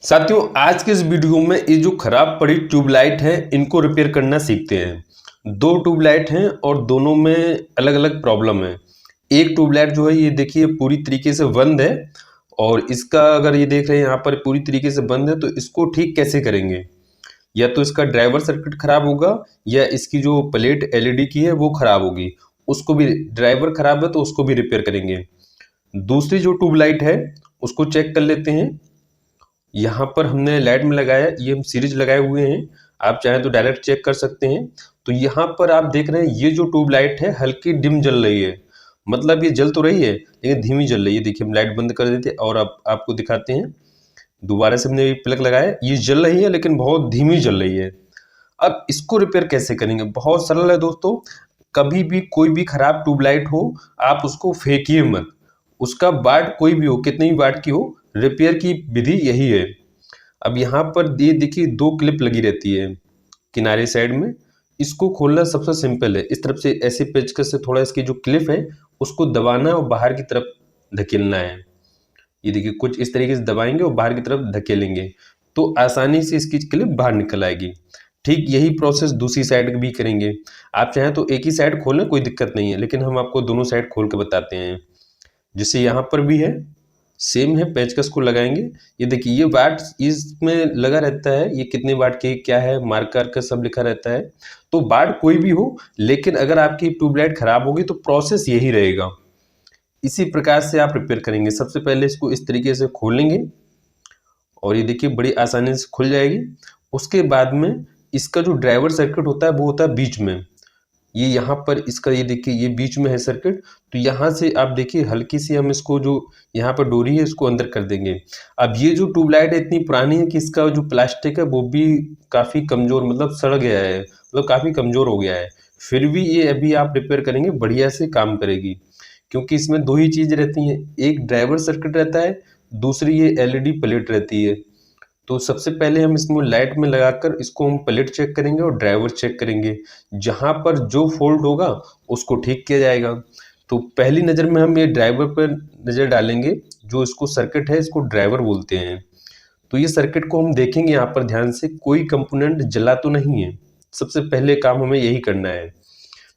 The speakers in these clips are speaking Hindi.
साथियों, आज के इस वीडियो में ये जो खराब पड़ी ट्यूबलाइट है इनको रिपेयर करना सीखते हैं। दो ट्यूबलाइट हैं और दोनों में अलग अलग प्रॉब्लम है। एक ट्यूबलाइट जो है ये देखिए पूरी तरीके से बंद है और इसका अगर ये देख रहे हैं यहाँ पर पूरी तरीके से बंद है, तो इसको ठीक कैसे करेंगे? या तो इसका ड्राइवर सर्किट खराब होगा या इसकी जो प्लेट एलईडी की है वो खराब होगी। उसको भी ड्राइवर खराब है तो उसको भी रिपेयर करेंगे। दूसरी जो ट्यूबलाइट है उसको चेक कर लेते हैं। यहाँ पर हमने लाइट में लगाया, ये हम सीरीज लगाए हुए हैं, आप चाहें तो डायरेक्ट चेक कर सकते हैं। तो यहाँ पर आप देख रहे हैं ये जो ट्यूब लाइट है हल्की डिम जल रही है, मतलब ये जल तो रही है लेकिन धीमी जल रही है। देखिए हम लाइट बंद कर देते और अब आपको दिखाते हैं। दोबारा से हमने प्लग लगाया, ये जल रही है लेकिन बहुत धीमी जल रही है। अब इसको रिपेयर कैसे करेंगे? बहुत सरल है दोस्तों। कभी भी कोई भी खराब ट्यूबलाइट हो आप उसको फेंकिए मत। उसका वाट कोई भी हो, कितनी भी वाट की हो, रिपेयर की विधि यही है। अब यहाँ पर ये देखिए दो क्लिप लगी रहती है किनारे साइड में। इसको खोलना सबसे सिंपल है। इस तरफ से ऐसे पेचकस से थोड़ा इसकी जो क्लिप है उसको दबाना है और बाहर की तरफ धकेलना है। ये देखिए कुछ इस तरीके से दबाएंगे और बाहर की तरफ धकेलेंगे तो आसानी से इसकी क्लिप बाहर निकल आएगी। ठीक यही प्रोसेस दूसरी साइड भी करेंगे। आप चाहें तो एक ही साइड खोलें, कोई दिक्कत नहीं है, लेकिन हम आपको दोनों साइड खोल के बताते हैं। जैसे यहाँ पर भी है, सेम है, पेचकस को लगाएंगे। ये देखिए ये वाट इसमें लगा रहता है, ये कितने वाट की क्या है मार्कर का सब लिखा रहता है। तो वाट कोई भी हो, लेकिन अगर आपकी ट्यूबलाइट खराब होगी तो प्रोसेस यही रहेगा। इसी प्रकार से आप रिपेयर करेंगे। सबसे पहले इसको इस तरीके से खोलेंगे और ये देखिए बड़ी आसानी से खुल जाएगी। उसके बाद में इसका जो ड्राइवर सर्किट होता है वो होता है बीच में। ये यहाँ पर इसका ये देखिए ये बीच में है सर्किट। तो यहाँ से आप देखिए हल्की सी हम इसको जो यहाँ पर डोरी है इसको अंदर कर देंगे। अब ये जो ट्यूबलाइट है इतनी पुरानी है कि इसका जो प्लास्टिक है वो भी काफ़ी कमज़ोर, मतलब सड़ गया है, मतलब काफ़ी कमज़ोर हो गया है। फिर भी ये अभी आप रिपेयर करेंगे बढ़िया से काम करेगी, क्योंकि इसमें दो ही चीज़ रहती हैं, एक ड्राइवर सर्किट रहता है, दूसरी ये एलईडी प्लेट रहती है। तो सबसे पहले हम इसमें लाइट में लगाकर इसको हम प्लेट चेक करेंगे और ड्राइवर चेक करेंगे। जहाँ पर जो फॉल्ट होगा उसको ठीक किया जाएगा। तो पहली नज़र में हम ये ड्राइवर पर नज़र डालेंगे। जो इसको सर्किट है इसको ड्राइवर बोलते हैं। तो ये सर्किट को हम देखेंगे यहाँ पर ध्यान से, कोई कंपोनेंट जला तो नहीं है। सबसे पहले काम हमें यही करना है,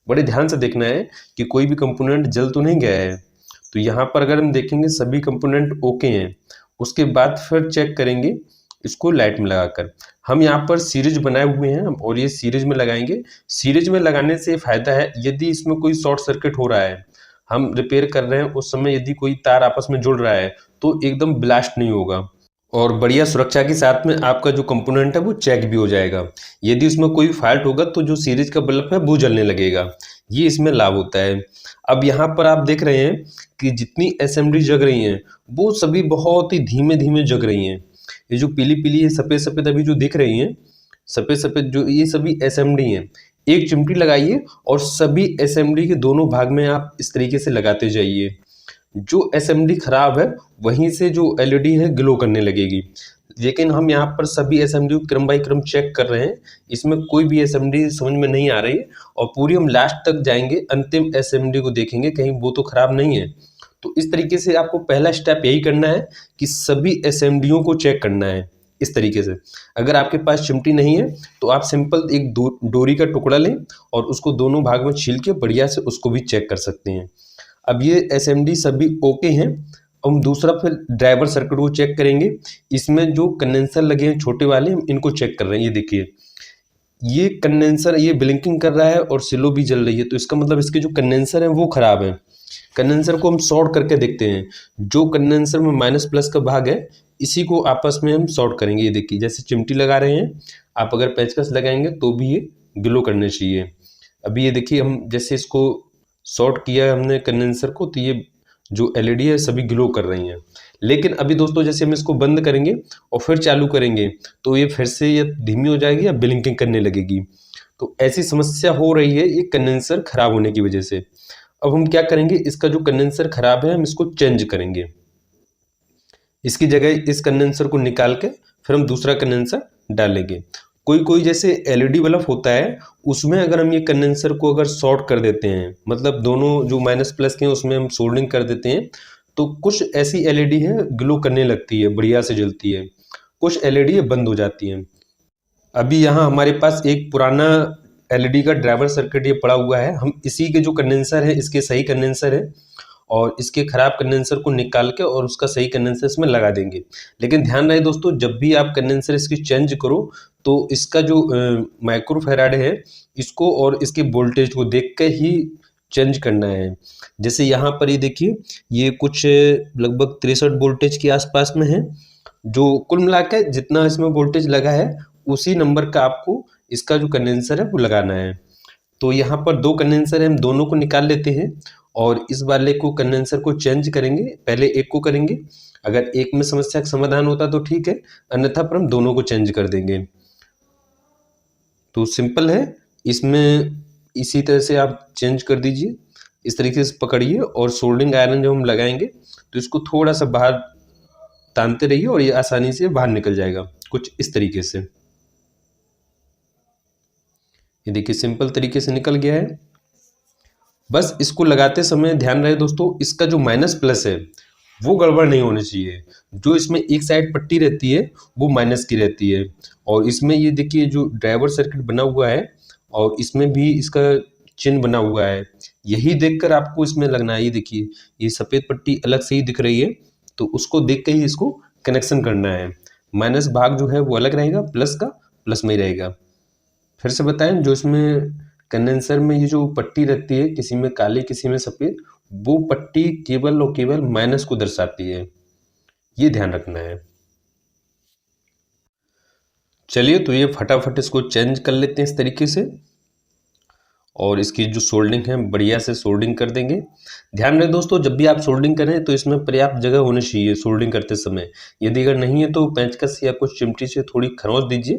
बड़े ध्यान से देखना है कि कोई भी कंपोनेंट जल तो नहीं गया है। तो यहाँ पर अगर हम देखेंगे सभी कंपोनेंट ओके हैं, उसके बाद फिर चेक करेंगे इसको लाइट में लगाकर। हम यहाँ पर सीरीज बनाए हुए हैं और ये सीरीज में लगाएंगे। सीरीज में लगाने से फायदा है, यदि इसमें कोई शॉर्ट सर्किट हो रहा है, हम रिपेयर कर रहे हैं, उस समय यदि कोई तार आपस में जुड़ रहा है तो एकदम ब्लास्ट नहीं होगा और बढ़िया सुरक्षा के साथ में आपका जो कंपोनेंट है वो चेक भी हो जाएगा। यदि उसमें कोई फॉल्ट होगा तो जो सीरीज का बल्ब है वो जलने लगेगा। ये इसमें लाभ होता है। अब यहाँ पर आप देख रहे हैं कि जितनी एसएमडी जग रही हैं वो सभी बहुत ही धीमे धीमे जग रही हैं। ये जो पीली पीली है सफ़ेद सफ़ेद अभी जो दिख रही हैं, सफ़ेद सफ़ेद जो ये सभी एसएमडी हैं। एक चिमटी लगाइए और सभी एसएमडी के दोनों भाग में आप इस तरीके से लगाते जाइए। जो एसएमडी खराब है वहीं से जो एलईडी है ग्लो करने लगेगी। लेकिन हम यहाँ पर सभी एसएमडी को क्रम बाई क्रम चेक कर रहे हैं, इसमें कोई भी एसएमडी समझ में नहीं आ रही और पूरी हम लास्ट तक जाएंगे, अंतिम एसएमडी को देखेंगे कहीं वो तो खराब नहीं है। तो इस तरीके से आपको पहला स्टेप यही करना है कि सभी एसएमडीओ को चेक करना है इस तरीके से। अगर आपके पास चिमटी नहीं है तो आप सिंपल एक डोरी का टुकड़ा लें और उसको दोनों भाग में छील के बढ़िया से उसको भी चेक कर सकते हैं। अब ये एसएमडी सभी ओके हैं। अब हम दूसरा फिर ड्राइवर सर्किट को चेक करेंगे। इसमें जो कंडेंसर लगे हैं छोटे वाले, हम इनको चेक कर रहे हैं। ये देखिए ये कंडेंसर ये ब्लिंकिंग कर रहा है और स्लो भी जल रही है, तो इसका मतलब इसके जो कंडेंसर हैं वो खराब है। कंडेंसर को हम शॉर्ट करके देखते हैं। जो कंडेंसर में माइनस प्लस का भाग है इसी को आपस में हम शॉर्ट करेंगे। ये देखिए जैसे चिमटी लगा रहे हैं, आप अगर पेचकस लगाएंगे तो भी ये ग्लो करने चाहिए। अभी ये देखिए हम जैसे इसको शॉर्ट किया है हमने कंडेंसर को, तो ये जो एलईडी है सभी ग्लो कर रही हैं। लेकिन अभी दोस्तों जैसे हम इसको बंद करेंगे और फिर चालू करेंगे तो ये फिर से ये धीमी हो जाएगी या ब्लिंकिंग करने लगेगी। तो ऐसी समस्या हो रही है ये कंडेंसर खराब होने की वजह से। अब हम क्या करेंगे, इसका जो कंडेंसर खराब है हम इसको चेंज करेंगे। इसकी जगह इस कंडेंसर को निकाल के फिर हम दूसरा कंडेंसर डालेंगे। कोई कोई जैसे एलईडी बल्ब होता है उसमें अगर हम ये कंडेंसर को अगर शॉर्ट कर देते हैं, मतलब दोनों जो माइनस प्लस के हैं उसमें हम सोल्डरिंग कर देते हैं, तो कुछ ऐसी एलईडी है ग्लो करने लगती है, बढ़िया से जलती है। कुछ एलईडी बंद हो जाती हैं। अभी यहाँ हमारे पास एक पुराना एलईडी का ड्राइवर सर्किट ये पड़ा हुआ है। हम इसी के जो कंडेंसर है, इसके सही कंडेंसर है और इसके खराब कंडेंसर को निकाल के और उसका सही कंडेंसर इसमें लगा देंगे। लेकिन ध्यान रहे दोस्तों, जब भी आप कंडेंसर इसकी चेंज करो तो इसका जो माइक्रोफैराड है इसको और इसके वोल्टेज को देख के ही चेंज करना है। जैसे यहाँ पर ये देखिए, ये कुछ लगभग 63 वोल्टेज के आसपास में है। जो कुल मिला के जितना इसमें वोल्टेज लगा है उसी नंबर का आपको इसका जो कंडेंसर है वो लगाना है। तो यहाँ पर 2 कंडेंसर है, हम दोनों को निकाल लेते हैं और इस वाले को कंडेंसर को चेंज करेंगे। पहले एक को करेंगे, अगर एक में समस्या का समाधान होता तो ठीक है, अन्यथा पर हम दोनों को चेंज कर देंगे। तो सिंपल है, इसमें इसी तरह से आप चेंज कर दीजिए। इस तरीके से पकड़िए और सोल्डरिंग आयरन जब हम लगाएंगे तो इसको थोड़ा सा बाहर तानते रहिए और ये आसानी से बाहर निकल जाएगा, कुछ इस तरीके से। ये देखिए सिंपल तरीके से निकल गया है। बस इसको लगाते समय ध्यान रहे दोस्तों, इसका जो माइनस प्लस है वो गड़बड़ नहीं होनी चाहिए। जो इसमें एक साइड पट्टी रहती है वो माइनस की रहती है और इसमें ये देखिए जो ड्राइवर सर्किट बना हुआ है और इसमें भी इसका चिन्ह बना हुआ है, यही देखकर आपको इसमें लगना है। ये देखिए ये सफ़ेद पट्टी अलग से ही दिख रही है, तो उसको देख के ही इसको कनेक्शन करना है। माइनस भाग जो है वो अलग रहेगा, प्लस का प्लस में ही रहेगा। फिर से बताएं, जो इसमें कंडेंसर में ये जो पट्टी रहती है, किसी में काली किसी में सफ़ेद, वो पट्टी केवल और केवल माइनस को दर्शाती है, ये ध्यान रखना है। चलिए तो ये फटाफट इसको चेंज कर लेते हैं इस तरीके से और इसकी जो सोल्डिंग है बढ़िया से सोल्डिंग कर देंगे। ध्यान रहे दोस्तों, जब भी आप सोल्डिंग करें तो इसमें पर्याप्त जगह होनी चाहिए सोल्डिंग करते समय। यदि अगर नहीं है तो पेंचकस या कुछ चिमटी से थोड़ी खरोंच दीजिए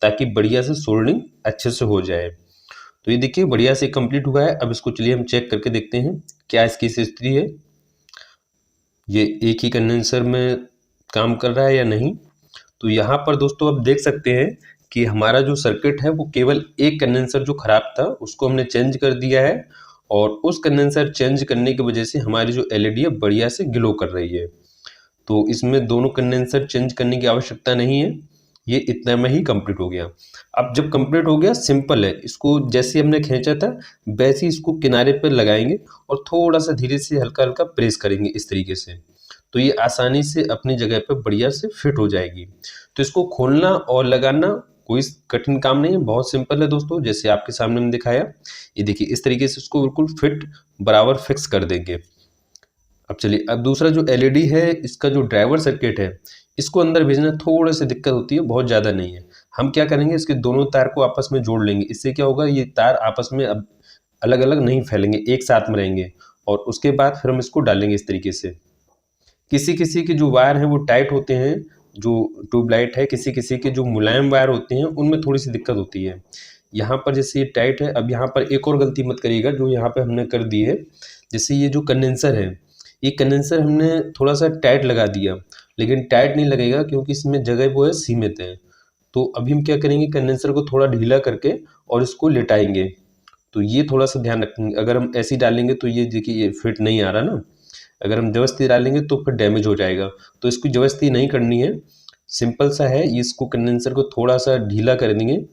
ताकि बढ़िया से सोल्डिंग अच्छे से हो जाए। तो ये देखिए बढ़िया से कंप्लीट हुआ है। अब इसको चलिए हम चेक करके देखते हैं क्या इसकी स्थिति है, ये एक ही कंडेंसर में काम कर रहा है या नहीं। तो यहाँ पर दोस्तों आप देख सकते हैं कि हमारा जो सर्किट है वो केवल एक कंडेंसर जो खराब था उसको हमने चेंज कर दिया है और उस कंडेंसर चेंज करने की वजह से हमारी जो एलईडी है बढ़िया से ग्लो कर रही है। तो इसमें दोनों कंडेंसर चेंज करने की आवश्यकता नहीं है, ये इतना में ही कंप्लीट हो गया। अब जब कंप्लीट हो गया, सिंपल है, इसको जैसे हमने खींचा था वैसे ही इसको किनारे पर लगाएंगे और थोड़ा सा धीरे से हल्का हल्का प्रेस करेंगे इस तरीके से, तो ये आसानी से अपनी जगह पर बढ़िया से फिट हो जाएगी। तो इसको खोलना और लगाना कोई कठिन काम नहीं है, बहुत सिंपल है दोस्तों। जैसे आपके सामने मैंने दिखाया, ये देखिए इस तरीके से इसको बिल्कुल फिट बराबर फिक्स कर देंगे। अब चलिए, अब दूसरा जो एलईडी है, इसका जो ड्राइवर सर्किट है इसको अंदर भेजना थोड़ा सी दिक्कत होती है, बहुत ज़्यादा नहीं है। हम क्या करेंगे, इसके दोनों तार को आपस में जोड़ लेंगे। इससे क्या होगा, ये तार आपस में अब अलग अलग नहीं फैलेंगे, एक साथ में रहेंगे और उसके बाद फिर हम इसको डालेंगे इस तरीके से। किसी किसी के जो वायर हैं वो टाइट होते हैं, जो ट्यूबलाइट है, किसी किसी के जो मुलायम वायर होते हैं उनमें थोड़ी सी दिक्कत होती है। यहाँ पर जैसे ये टाइट है, अब यहाँ पर एक और गलती मत करिएगा जो यहाँ पे हमने कर दी है। जैसे ये जो कंडेंसर है, ये कंडेंसर हमने थोड़ा सा टाइट लगा दिया, लेकिन टाइट नहीं लगेगा क्योंकि इसमें जगह वो है सीमित है। तो अभी हम क्या करेंगे, कंडेंसर को थोड़ा ढीला करके और इसको लिटाएंगे। तो ये थोड़ा सा ध्यान रखेंगे, अगर हम ऐसे ही डालेंगे तो ये देखिए ये फिट नहीं आ रहा ना, अगर हम जबरदस्ती डालेंगे तो फिर डैमेज हो जाएगा। तो इसको जबरदस्ती नहीं करनी है, सिंपल सा है। इसको कंडेंसर को थोड़ा सा ढीला कर देंगे,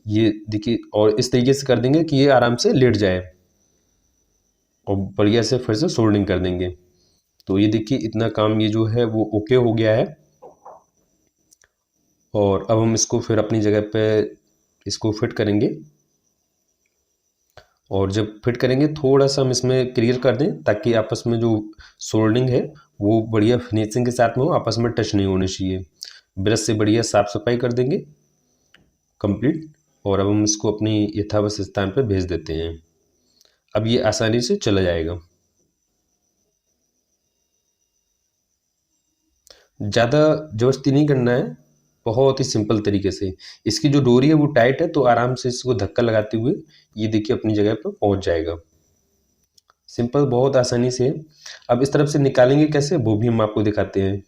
ये देखिए, और इस तरीके से कर देंगे कि ये आराम से लेट जाए और बढ़िया से फिर से सोल्डिंग कर देंगे। तो ये देखिए इतना काम ये जो है वो ओके हो गया है। और अब हम इसको फिर अपनी जगह पे इसको फिट करेंगे और जब फिट करेंगे थोड़ा सा हम इसमें क्लियर कर दें ताकि आपस में जो सोल्डिंग है वो बढ़िया फिनिशिंग के साथ में हो, आपस में टच नहीं होने चाहिए। ब्रश से बढ़िया साफ सफाई कर देंगे कंप्लीट और अब हम इसको अपनी यथावत स्थान पर भेज देते हैं। अब ये आसानी से चला जाएगा, ज़्यादा जबरदस्ती नहीं करना है, बहुत ही सिंपल तरीके से। इसकी जो डोरी है वो टाइट है, तो आराम से इसको धक्का लगाते हुए ये देखिए अपनी जगह पर पहुंच जाएगा। सिंपल, बहुत आसानी से। अब इस तरफ से निकालेंगे कैसे वो भी हम आपको दिखाते हैं।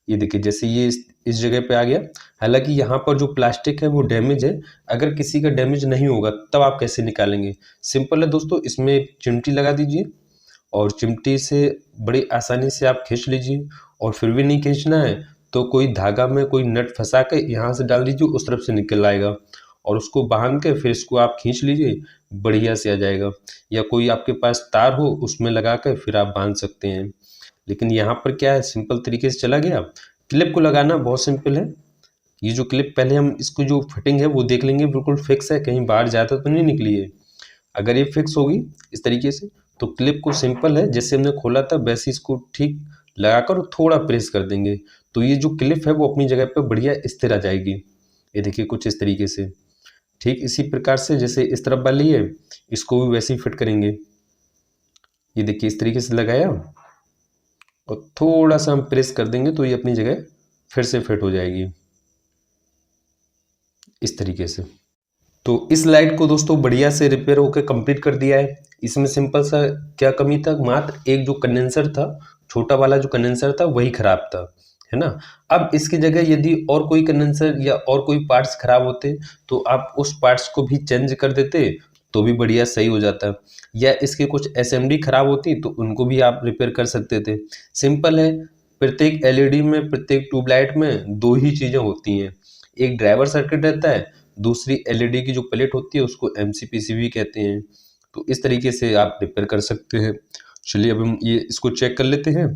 ये देखिए जैसे ये इस जगह पे आ गया, हालांकि यहाँ पर जो प्लास्टिक है वो डैमेज है। अगर किसी का डैमेज नहीं होगा तब आप कैसे निकालेंगे, सिंपल है दोस्तों, इसमें चिमटी लगा दीजिए और चिमटी से बड़ी आसानी से आप खींच लीजिए। और फिर भी नहीं खींचना है तो कोई धागा में कोई नट फंसा के यहाँ से डाल दीजिए, उस तरफ से निकल आएगा और उसको बांध के फिर इसको आप खींच लीजिए, बढ़िया से आ जाएगा। या कोई आपके पास तार हो उसमें लगा कर फिर आप बांध सकते हैं। लेकिन यहाँ पर क्या है, सिंपल तरीके से चला गया। क्लिप को लगाना बहुत सिंपल है। ये जो क्लिप, पहले हम इसको जो फिटिंग है वो देख लेंगे, बिल्कुल फिक्स है, कहीं बाहर ज़्यादा तो नहीं निकली है। अगर ये फिक्स होगी इस तरीके से, तो क्लिप को सिंपल है जैसे हमने खोला था वैसे इसको ठीक लगाकर थोड़ा प्रेस कर देंगे, तो ये जो क्लिप है वो अपनी जगह पर बढ़िया स्थिर आ जाएगी। ये देखिए कुछ इस तरीके से। ठीक इसी प्रकार से जैसे इस तरफ वाली है, इसको भी वैसे ही फिट करेंगे। ये देखिए इस तरीके से लगाया और थोड़ा सा हम प्रेस कर देंगे तो ये अपनी जगह फिर से फिट हो जाएगी इस तरीके से। तो इस लाइट को दोस्तों बढ़िया से रिपेयर होकर कंप्लीट कर दिया है। इसमें सिंपल सा क्या कमी था, मात्र एक जो कंडेंसर था, छोटा वाला जो कंडेंसर था वही खराब था, है ना। अब इसकी जगह यदि और कोई कंडेंसर या और कोई पार्ट्स खराब होते तो आप उस पार्ट्स को भी चेंज कर देते तो भी बढ़िया सही हो जाता। या इसके कुछ असेंबली खराब होती तो उनको भी आप रिपेयर कर सकते थे। सिंपल है, प्रत्येक एलईडी में, प्रत्येक ट्यूबलाइट में दो ही चीज़ें होती हैं, एक ड्राइवर सर्किट रहता है, दूसरी एलईडी की जो प्लेट होती है उसको एमसीपीसीबी कहते हैं। तो इस तरीके से आप रिपेयर कर सकते हैं। चलिए अब हम ये इसको चेक कर लेते हैं।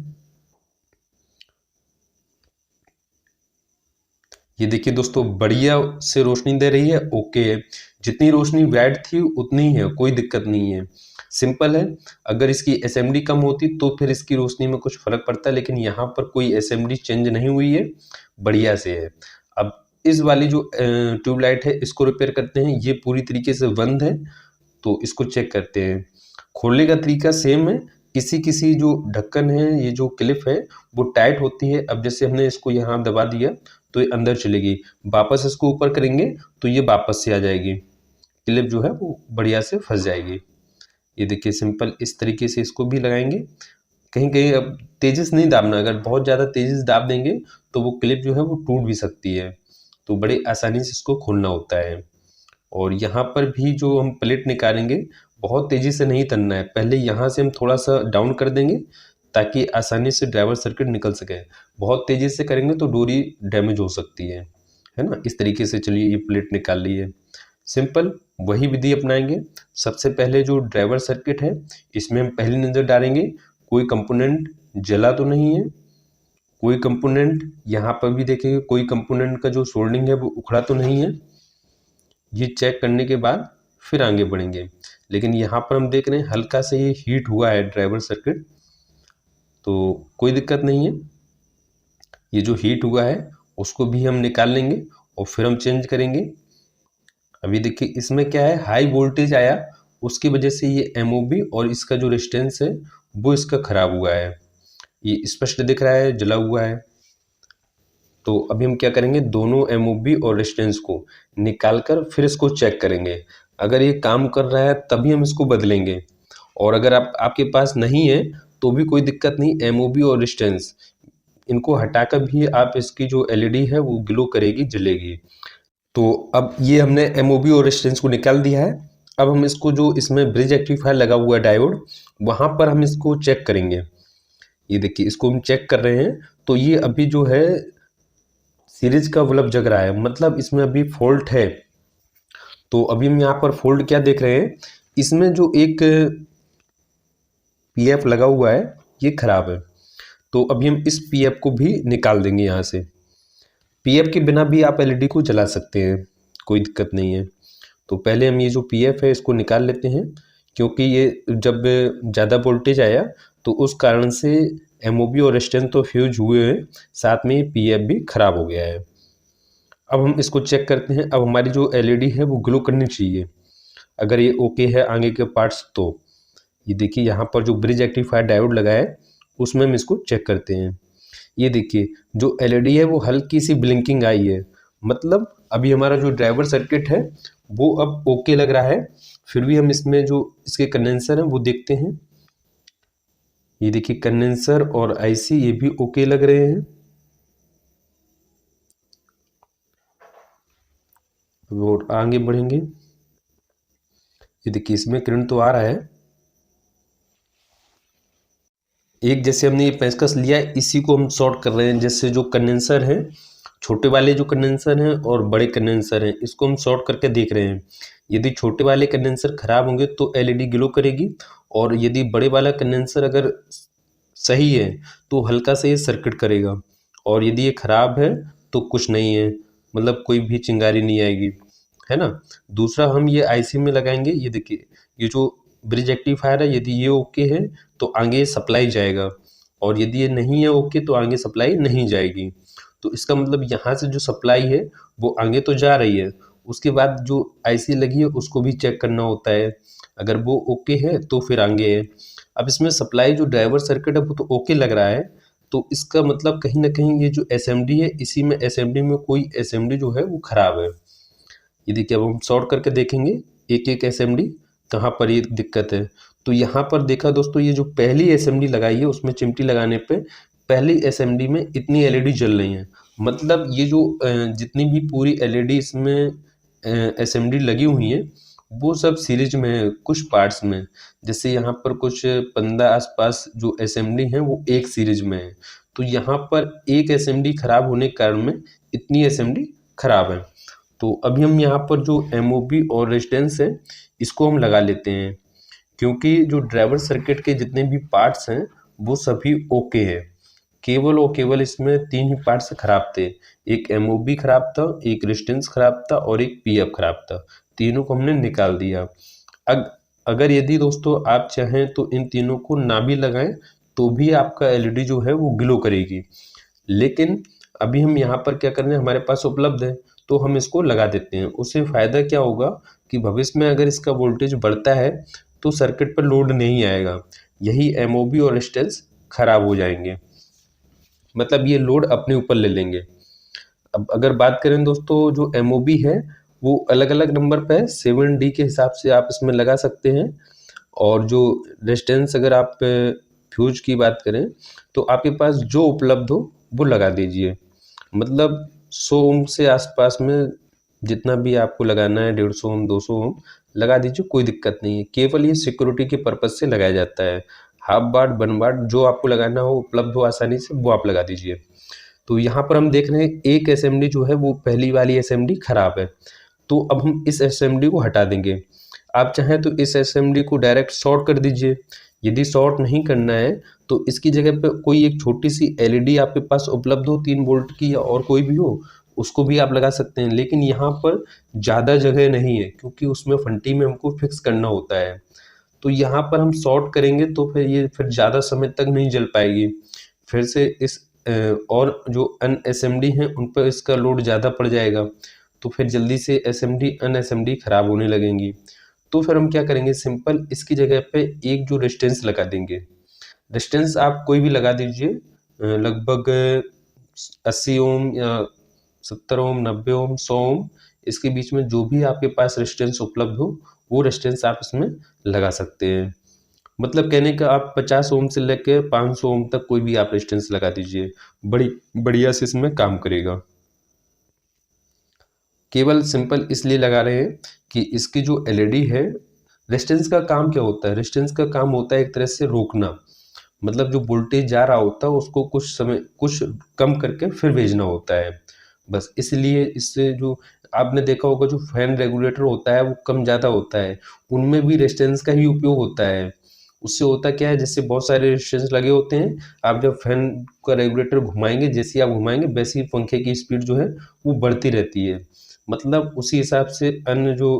ये देखिए दोस्तों बढ़िया से रोशनी दे रही है, ओके है। जितनी रोशनी वाइट थी उतनी है, कोई दिक्कत नहीं है, सिंपल है। अगर इसकी असेंबली कम होती तो फिर इसकी रोशनी में कुछ फर्क पड़ता है, लेकिन यहाँ पर कोई असेंबली चेंज नहीं हुई है, बढ़िया से है। अब इस वाली जो ट्यूबलाइट है इसको रिपेयर करते हैं। ये पूरी तरीके से बंद है तो इसको चेक करते हैं। खोलने का तरीका सेम है। किसी किसी जो ढक्कन है, ये जो क्लिप है वो टाइट होती है। अब जैसे हमने इसको यहाँ दबा दिया तो ये अंदर चलेगी, वापस इसको ऊपर करेंगे तो ये वापस से आ जाएगी, क्लिप जो है वो बढ़िया से फंस जाएगी। ये देखिए सिंपल इस तरीके से इसको भी लगाएंगे। कहीं कहीं अब तेजी से नहीं दाबना, अगर बहुत ज़्यादा तेजी से दाब देंगे तो वो क्लिप जो है वो टूट भी सकती है, तो बड़े आसानी से इसको खोलना होता है। और यहाँ पर भी जो हम प्लेट निकालेंगे बहुत तेज़ी से नहीं तनना है, पहले यहाँ से हम थोड़ा सा डाउन कर देंगे ताकि आसानी से ड्राइवर सर्किट निकल सके। बहुत तेज़ी से करेंगे तो डोरी डैमेज हो सकती है ना। इस तरीके से चलिए ये प्लेट निकाल ली है। सिंपल वही विधि अपनाएंगे। सबसे पहले जो ड्राइवर सर्किट है इसमें हम पहली नज़र डालेंगे, कोई कंपोनेंट जला तो नहीं है, कोई कंपोनेंट यहाँ पर भी देखेंगे, कोई कंपोनेंट का जो सोल्डिंग है वो उखड़ा तो नहीं है। ये चेक करने के बाद फिर आगे बढ़ेंगे। लेकिन यहाँ पर हम देख रहे हैं हल्का से ये हीट हुआ है ड्राइवर सर्किट, तो कोई दिक्कत नहीं है। ये जो हीट हुआ है उसको भी हम निकाल लेंगे और फिर हम चेंज करेंगे। अभी देखिए इसमें क्या है, हाई वोल्टेज आया, उसकी वजह से ये एमओबी और इसका जो रेजिस्टेंस है वो इसका खराब हुआ है। ये स्पष्ट दिख रहा है, जला हुआ है। तो अभी हम क्या करेंगे, दोनों एमओबी और रेजिस्टेंस को निकाल कर फिर इसको चेक करेंगे। अगर ये काम कर रहा है तभी हम इसको बदलेंगे, और अगर आपके पास नहीं है तो भी कोई दिक्कत नहीं, एमओबी और रेजिस्टेंस इनको हटाकर भी आप इसकी जो एलईडी है वो ग्लो करेगी, जलेगी। तो अब ये हमने एमओबी और रेजिस्टेंस को निकाल दिया है। अब हम इसको जो इसमें ब्रिज रेक्टिफायर लगा हुआ है डायोड, वहाँ पर हम इसको चेक करेंगे। ये देखिए इसको हम चेक कर रहे हैं तो ये अभी जो है सीरीज का बल्ब जग रहा है, मतलब इसमें अभी फॉल्ट है। तो अभी हम यहाँ पर फॉल्ट क्या देख रहे हैं, इसमें जो एक पीएफ लगा हुआ है ये खराब है। तो अभी हम इस पीएफ को भी निकाल देंगे यहाँ से। पीएफ के बिना भी आप एलईडी को जला सकते हैं, कोई दिक्कत नहीं है। तो पहले हम ये जो पीएफ है इसको निकाल लेते हैं, क्योंकि ये जब ज़्यादा वोल्टेज आया तो उस कारण से एमओबी और रेजिस्टेंस तो फ्यूज हुए हैं, साथ में पीएफ भी खराब हो गया है। अब हम इसको चेक करते हैं। अब हमारी जो एलईडी है वो ग्लो करनी चाहिए। अगर ये ओके है आगे के पार्ट्स, तो ये देखिए यहाँ पर जो ब्रिज रेक्टिफायर डायोड लगा है उसमें हम इसको चेक करते हैं। ये देखिए जो एलईडी है वो हल्की सी ब्लिंकिंग आई है, मतलब अभी हमारा जो ड्राइवर सर्किट है वो अब ओके लग रहा है। फिर भी हम इसमें जो इसके कंडेंसर हैं वो देखते हैं। ये देखिए कंडेंसर और आईसी ये भी ओके लग रहे हैं। और आगे बढ़ेंगे, ये देखिए इसमें करंट तो आ रहा है। एक जैसे हमने ये पेंचकस लिया है, इसी को हम शॉर्ट कर रहे हैं। जैसे जो कंडेंसर है, छोटे वाले जो कंडेंसर हैं और बड़े कंडेंसर हैं, इसको हम शॉर्ट करके देख रहे हैं। यदि छोटे वाले कंडेंसर खराब होंगे तो एलईडी ग्लो करेगी, और यदि बड़े वाला कंडेंसर अगर सही है तो हल्का से ये सर्किट करेगा, और यदि ये खराब है तो कुछ नहीं है, मतलब कोई भी चिंगारी नहीं आएगी, है ना। दूसरा हम ये आईसी में लगाएंगे। ये देखिए, ये जो ब्रिज रेक्टिफायर है, यदि ये ओके है तो आगे सप्लाई जाएगा, और यदि ये नहीं है ओके तो आगे सप्लाई नहीं जाएगी। तो इसका मतलब यहाँ से जो सप्लाई है वो आगे तो जा रही है, उसके बाद जो आईसी लगी है उसको भी चेक करना होता है। अगर वो ओके है तो फिर आगे है। अब इसमें सप्लाई जो ड्राइवर सर्किट है वो तो ओके लग रहा है, तो इसका मतलब कहीं ना कहीं ये जो एसएमडी है, इसी में एसएमडी में कोई एसएमडी जो है वो खराब है। ये देखिए, अब हम शॉर्ट करके देखेंगे एक एक एसएमडी कहाँ पर ये दिक्कत है। तो यहाँ पर देखा दोस्तों, ये जो पहली एसएमडी लगाई है उसमें चिमटी लगाने पे पहली एसएमडी में इतनी एलईडी जल रही हैं। मतलब ये जो जितनी भी पूरी एलईडी इसमें एसएमडी लगी हुई है वो सब सीरीज में है, कुछ पार्ट्स में। जैसे यहाँ पर कुछ 15 आसपास जो एसएमडी हैं वो एक सीरीज में है। तो यहाँ पर एक एसएमडी खराब होने के कारण में इतनी एसएमडी खराब है। तो अभी हम यहाँ पर जो एमओबी और रेजिस्टेंस है इसको हम लगा लेते हैं, क्योंकि जो ड्राइवर सर्किट के जितने भी पार्ट्स हैं वो सभी ओके हैं। केवल और केवल इसमें 3 ही पार्ट्स खराब थे। एक एमओबी खराब था, एक रेजिस्टेंस खराब था और एक पीएफ खराब था। तीनों को हमने निकाल दिया। अगर यदि दोस्तों आप चाहें तो इन तीनों को ना भी लगाएं तो भी आपका एलईडी जो है वो ग्लो करेगी। लेकिन अभी हम यहाँ पर क्या कर रहे हैं, हमारे पास उपलब्ध है तो हम इसको लगा देते हैं। उससे फ़ायदा क्या होगा कि भविष्य में अगर इसका वोल्टेज बढ़ता है तो सर्किट पर लोड नहीं आएगा, यही एमओबी और रेजिस्टेंस खराब हो जाएंगे, मतलब ये लोड अपने ऊपर ले लेंगे। अब अगर बात करें दोस्तों, जो एमओबी है वो अलग अलग नंबर पे है, 7D के हिसाब से आप इसमें लगा सकते हैं। और जो रेजिस्टेंस, अगर आप फ्यूज की बात करें तो आपके पास जो उपलब्ध हो वो लगा दीजिए। मतलब 100 ओम से आसपास में जितना भी आपको लगाना है, 150 ओम 200 ओम लगा दीजिए, कोई दिक्कत नहीं है। केवल ये सिक्योरिटी के पर्पज़ से लगाया जाता है। हाफ वाट 1 वाट जो आपको लगाना हो, उपलब्ध हो आसानी से, वो आप लगा दीजिए। तो यहाँ पर हम देख रहे हैं एक एसएमडी जो है वो पहली वाली एसएमडी खराब है, तो अब हम इस एसएमडी को हटा देंगे। आप चाहें तो इस एसएमडी को डायरेक्ट शॉर्ट कर दीजिए। यदि शॉर्ट नहीं करना है तो इसकी जगह पे कोई एक छोटी सी एलईडी आपके पास उपलब्ध हो 3 वोल्ट की, या और कोई भी हो, उसको भी आप लगा सकते हैं। लेकिन यहाँ पर ज़्यादा जगह नहीं है, क्योंकि उसमें फंटी में हमको फिक्स करना होता है। तो यहाँ पर हम शॉर्ट करेंगे तो फिर ये ज़्यादा समय तक नहीं जल पाएगी। फिर से इस और जो अनएसएमडी हैं उन पर इसका लोड ज़्यादा पड़ जाएगा, तो फिर जल्दी से एसएमडी अनएसएमडी खराब होने लगेंगी। तो फिर हम क्या करेंगे, सिंपल इसकी जगह पे एक जो रेजिस्टेंस लगा देंगे। रेजिस्टेंस आप कोई भी लगा दीजिए, लगभग 80 ओम या 70 ओम, 90 ओम, 100 ओम, इसके बीच में जो भी आपके पास रेजिस्टेंस उपलब्ध हो वो रेजिस्टेंस आप इसमें लगा सकते हैं। मतलब कहने का, आप 50 ओम से लेकर 500 ओम तक कोई भी आप रेजिस्टेंस लगा दीजिए, बड़ी बढ़िया से इसमें काम करेगा। केवल सिंपल इसलिए लगा रहे हैं कि इसकी जो एलईडी है, रेजिस्टेंस का काम क्या होता है, रेजिस्टेंस का काम होता है एक तरह से रोकना। मतलब जो वोल्टेज जा रहा होता है उसको कुछ समय कुछ कम करके फिर भेजना होता है, बस इसलिए। इससे जो आपने देखा होगा जो फैन रेगुलेटर होता है वो कम ज़्यादा होता है, उनमें भी रेजिस्टेंस का ही उपयोग होता है। उससे होता क्या है, जैसे बहुत सारे रेजिस्टेंस लगे होते हैं, आप जब फैन का रेगुलेटर घुमाएंगे, जैसे ही आप घुमाएंगे वैसे ही पंखे की स्पीड जो है वो बढ़ती रहती है। मतलब उसी हिसाब से अन्य जो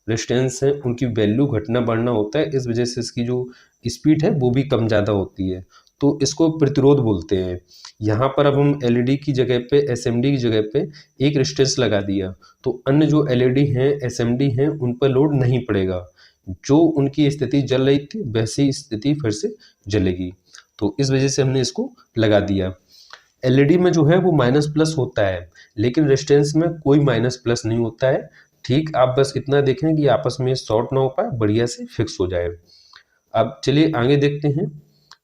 रेजिस्टेंस हैं उनकी वैल्यू घटना बढ़ना होता है, इस वजह से इसकी जो स्पीड है वो भी कम ज़्यादा होती है, तो इसको प्रतिरोध बोलते हैं। यहाँ पर अब हम एलईडी की जगह पे, एसएमडी की जगह पे एक रेजिस्टेंस लगा दिया, तो अन्य जो एलईडी हैं, एसएमडी हैं, उन पर लोड नहीं पड़ेगा। जो उनकी स्थिति जल रही थी वैसी स्थिति फिर से जलेगी, तो इस वजह से हमने इसको लगा दिया। एलईडी में जो है वो माइनस प्लस होता है, लेकिन रेजिस्टेंस में कोई माइनस प्लस नहीं होता है। ठीक, आप बस इतना देखें कि आपस में शॉर्ट ना हो पाए, बढ़िया से फिक्स हो जाए। अब चलिए आगे देखते हैं।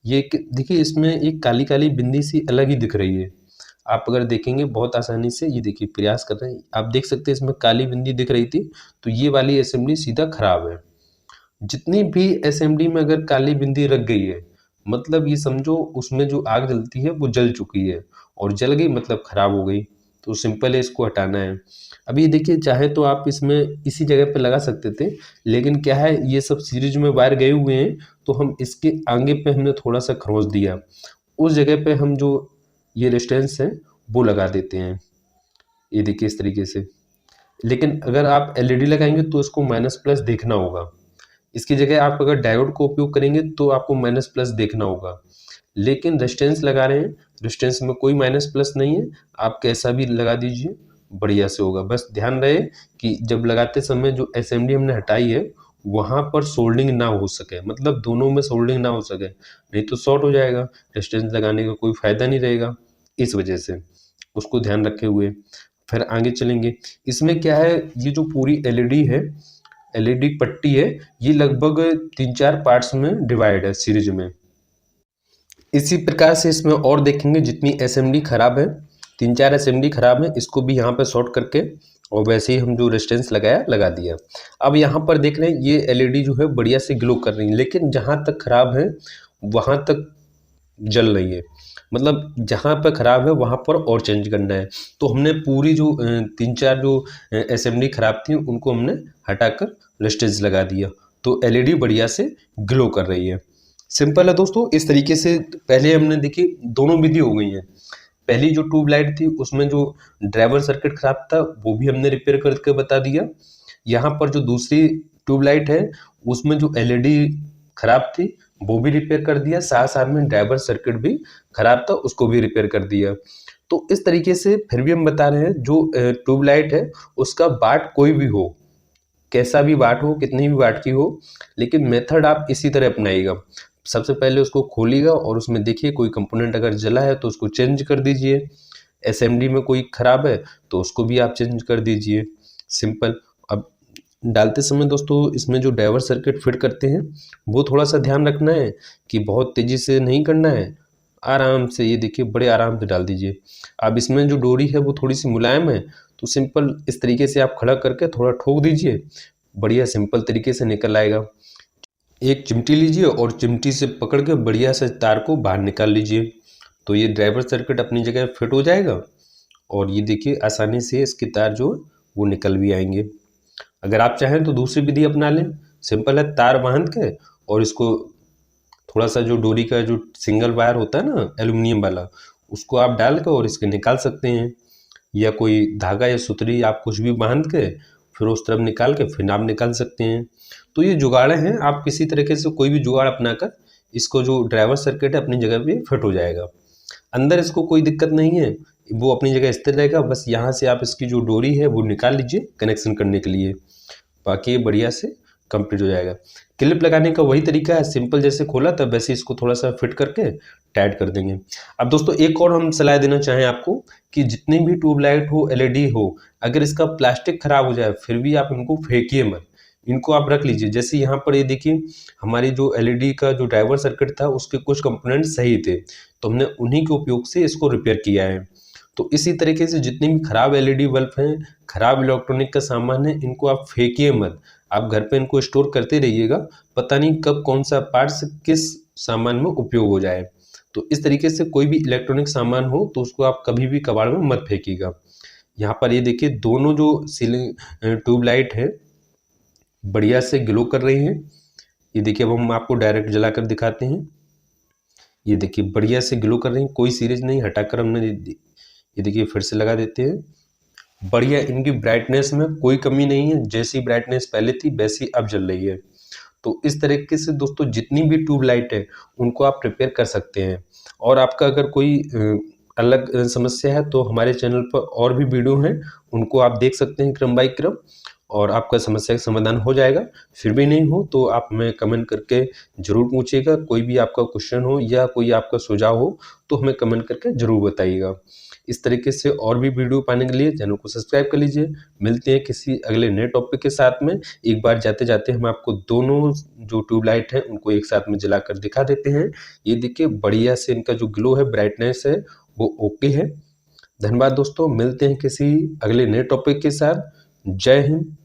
ये देखिए, इसमें एक काली काली बिंदी सी अलग ही दिख रही है। आप अगर देखेंगे बहुत आसानी से, ये देखिए प्रयास कर रहे हैं, आप देख सकते हैं इसमें काली बिंदी दिख रही थी, तो ये वाली असेंबली सीधा खराब है। जितनी भी असेंबली में अगर काली बिंदी रख गई है मतलब ये समझो उसमें जो आग जलती है वो जल चुकी है, और जल गई मतलब ख़राब हो गई। तो सिंपल है, इसको हटाना है। अभी ये देखिए, चाहे तो आप इसमें इसी जगह पे लगा सकते थे, लेकिन क्या है ये सब सीरीज में वायर गए हुए हैं, तो हम इसके आगे पे हमने थोड़ा सा खरोंच दिया, उस जगह पे हम जो ये रेजिस्टेंस है वो लगा देते हैं। ये देखिए इस तरीके से। लेकिन अगर आप एलईडी लगाएंगे तो इसको माइनस प्लस देखना होगा। इसकी जगह आप अगर डायोड का उपयोग करेंगे तो आपको माइनस प्लस देखना होगा। लेकिन रेजिस्टेंस लगा रहे हैं, रेजिस्टेंस में कोई माइनस प्लस नहीं है, आप कैसा भी लगा दीजिए, बढ़िया से होगा। बस ध्यान रहे कि जब लगाते समय जो एसएमडी हमने हटाई है वहाँ पर सोल्डिंग ना हो सके, मतलब दोनों में सोल्डिंग ना हो सके, नहीं तो शॉर्ट हो जाएगा, रेजिस्टेंस लगाने का कोई फायदा नहीं रहेगा। इस वजह से उसको ध्यान रखे हुए फिर आगे चलेंगे। इसमें क्या है, ये जो पूरी एलईडी है, एलईडी पट्टी है, ये लगभग 3-4 पार्ट्स में डिवाइड है सीरीज में। इसी प्रकार से इसमें और देखेंगे जितनी एसएमडी खराब है, 3-4 एसएमडी खराब है, इसको भी यहाँ पे शॉर्ट करके और वैसे ही हम जो रेजिस्टेंस लगाया लगा दिया। अब यहाँ पर देख रहे हैं ये एलईडी जो है बढ़िया से ग्लो कर रही है, लेकिन जहाँ तक खराब है वहाँ तक जल रही है, मतलब जहाँ पर खराब है वहाँ पर और चेंज करना है। तो हमने पूरी जो 3-4 जो एसएमडी खराब थी उनको हमने हटाकर रेजिस्टेंस लगा दिया, तो एलईडी बढ़िया से ग्लो कर रही है। सिंपल है दोस्तों। इस तरीके से पहले हमने देखी दोनों विधि हो गई हैं। पहली जो ट्यूबलाइट थी उसमें जो ड्राइवर सर्किट खराब था वो भी हमने रिपेयर करके बता दिया। यहाँ पर जो दूसरी ट्यूबलाइट है उसमें जो एलईडी खराब थी वो भी रिपेयर कर दिया, साथ साथ में ड्राइवर सर्किट भी खराब था उसको भी रिपेयर कर दिया। तो इस तरीके से फिर भी हम बता रहे हैं जो ट्यूबलाइट है उसका वाट कोई भी हो, कैसा भी वाट हो, कितनी भी वाट की हो, लेकिन मेथड आप इसी तरह अपनाइएगा। सबसे पहले उसको खोलिएगा और उसमें देखिए कोई कंपोनेंट अगर जला है तो उसको चेंज कर दीजिए, एसएमडी में कोई खराब है तो उसको भी आप चेंज कर दीजिए, सिंपल। अब डालते समय दोस्तों इसमें जो ड्राइवर सर्किट फिट करते हैं वो थोड़ा सा ध्यान रखना है कि बहुत तेज़ी से नहीं करना है, आराम से, ये देखिए बड़े आराम से डाल दीजिए। अब इसमें जो डोरी है वो थोड़ी सी मुलायम है, तो सिंपल इस तरीके से आप खड़ा करके थोड़ा ठोक दीजिए, बढ़िया सिंपल तरीके से निकल आएगा। एक चिमटी लीजिए और चिमटी से पकड़ के बढ़िया से तार को बाहर निकाल लीजिए, तो ये ड्राइवर सर्किट अपनी जगह फिट हो जाएगा, और ये देखिए आसानी से इसके तार जो वो निकल भी आएंगे। अगर आप चाहें तो दूसरी विधि अपना लें, सिंपल है, तार बांध के और इसको थोड़ा सा जो डोरी का जो सिंगल वायर होता है ना एल्युमिनियम वाला, उसको आप डाल के और इसके निकाल सकते हैं, या कोई धागा या सुतरी आप कुछ भी बांध के फिर उस तरफ निकाल के फिर आप निकाल सकते हैं। तो ये जुगाड़े हैं, आप किसी तरीके से कोई भी जुगाड़ अपनाकर इसको जो ड्राइवर सर्किट है अपनी जगह पे फिट हो जाएगा। अंदर इसको कोई दिक्कत नहीं है, वो अपनी जगह स्थिर रहेगा, बस यहाँ से आप इसकी जो डोरी है वो निकाल लीजिए कनेक्शन करने के लिए, बाकी ये बढ़िया से कंप्लीट हो जाएगा। क्लिप लगाने का वही तरीका है, सिंपल जैसे खोला था वैसे इसको थोड़ा सा फिट करके टाइट कर देंगे। अब दोस्तों एक और हम सलाह देना चाहें आपको कि जितनी भी ट्यूबलाइट हो, एलईडी हो, अगर इसका प्लास्टिक खराब हो जाए फिर भी आप इनको फेंकिए मत, इनको आप रख लीजिए। जैसे यहाँ पर ये देखिए हमारी जो एलईडी का जो ड्राइवर सर्किट था उसके कुछ कंपोनेंट सही थे, तो हमने उन्हीं के उपयोग से इसको रिपेयर किया है। तो इसी तरीके से जितनी भी खराब एलईडी बल्ब हैं, खराब इलेक्ट्रॉनिक का सामान है, इनको आप फेंकिए मत, आप घर पे इनको स्टोर करते रहिएगा, पता नहीं कब कौन सा पार्ट्स किस सामान में उपयोग हो जाए। तो इस तरीके से कोई भी इलेक्ट्रॉनिक सामान हो तो उसको आप कभी भी कबाड़ में मत फेंकिएगा। यहाँ पर ये देखिए दोनों जो सीलिंग ट्यूबलाइट है बढ़िया से ग्लो कर रही हैं। ये देखिए अब हम आपको डायरेक्ट जलाकर दिखाते हैं, ये देखिए बढ़िया से ग्लो कर रही हैं, कोई सीरीज नहीं, हटाकर हमने ये देखिए फिर से लगा देते हैं। बढ़िया, इनकी ब्राइटनेस में कोई कमी नहीं है, जैसी ब्राइटनेस पहले थी वैसी अब जल रही है। तो इस तरीके से दोस्तों जितनी भी ट्यूबलाइट है उनको आप रिपेयर कर सकते हैं। और आपका अगर कोई अलग समस्या है तो हमारे चैनल पर और भी वीडियो हैं, उनको आप देख सकते हैं क्रम बाय क्रम, और आपका समस्या का समाधान हो जाएगा। फिर भी नहीं हो तो आप हमें कमेंट करके ज़रूर पूछिएगा, कोई भी आपका क्वेश्चन हो या कोई आपका सुझाव हो तो हमें कमेंट करके ज़रूर बताइएगा। इस तरीके से और भी वीडियो पाने के लिए चैनल को सब्सक्राइब कर लीजिए। मिलते हैं किसी अगले नए टॉपिक के साथ में। एक बार जाते जाते हम आपको दोनों जो ट्यूबलाइट हैं उनको एक साथ में जलाकर दिखा देते हैं। ये देखिए बढ़िया से इनका जो ग्लो है, ब्राइटनेस है वो ओके है। धन्यवाद दोस्तों, मिलते हैं किसी अगले नए टॉपिक के साथ। जय हिंद।